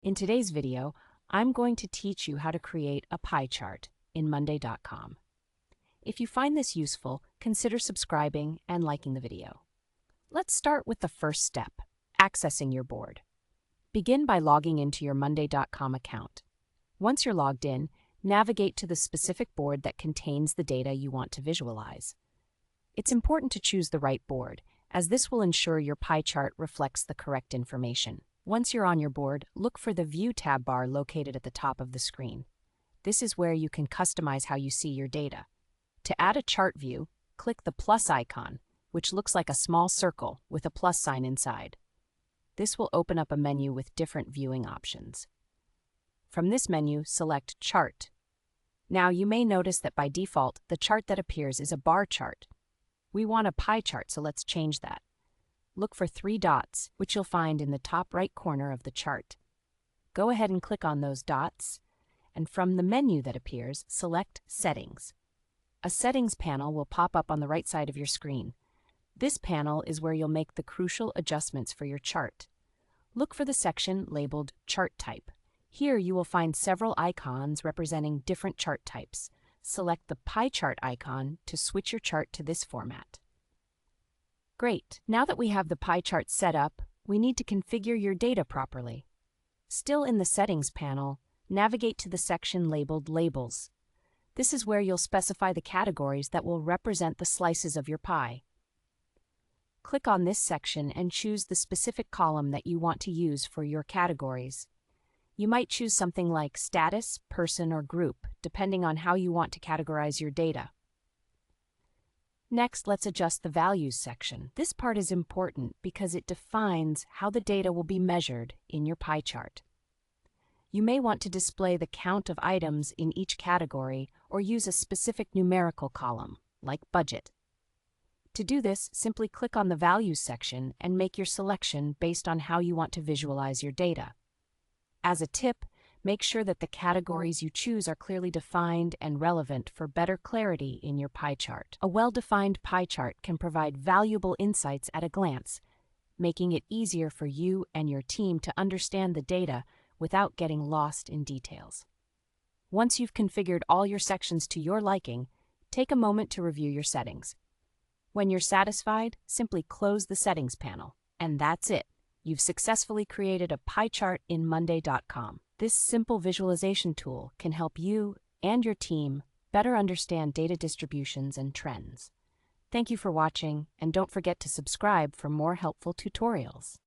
In today's video, I'm going to teach you how to create a pie chart in Monday.com. If you find this useful, consider subscribing and liking the video. Let's start with the first step, accessing your board. Begin by logging into your Monday.com account. Once you're logged in, navigate to the specific board that contains the data you want to visualize. It's important to choose the right board, as this will ensure your pie chart reflects the correct information. Once you're on your board, look for the View tab bar located at the top of the screen. This is where you can customize how you see your data. To add a chart view, click the plus icon, which looks like a small circle with a plus sign inside. This will open up a menu with different viewing options. From this menu, select Chart. Now you may notice that by default, the chart that appears is a bar chart. We want a pie chart, so let's change that. Look for 3 dots, which you'll find in the top right corner of the chart. Go ahead and click on those dots, and from the menu that appears, select Settings. A Settings panel will pop up on the right side of your screen. This panel is where you'll make the crucial adjustments for your chart. Look for the section labeled Chart Type. Here you will find several icons representing different chart types. Select the pie chart icon to switch your chart to this format. Great! Now that we have the pie chart set up, we need to configure your data properly. Still in the Settings panel, navigate to the section labeled Labels. This is where you'll specify the categories that will represent the slices of your pie. Click on this section and choose the specific column that you want to use for your categories. You might choose something like Status, Person, or Group, depending on how you want to categorize your data. Next, let's adjust the Values section. This part is important because it defines how the data will be measured in your pie chart. You may want to display the count of items in each category or use a specific numerical column, like Budget. To do this, simply click on the Values section and make your selection based on how you want to visualize your data. As a tip, make sure that the categories you choose are clearly defined and relevant for better clarity in your pie chart. A well-defined pie chart can provide valuable insights at a glance, making it easier for you and your team to understand the data without getting lost in details. Once you've configured all your sections to your liking, take a moment to review your settings. When you're satisfied, simply close the Settings panel. And that's it. You've successfully created a pie chart in Monday.com. This simple visualization tool can help you and your team better understand data distributions and trends. Thank you for watching, and don't forget to subscribe for more helpful tutorials.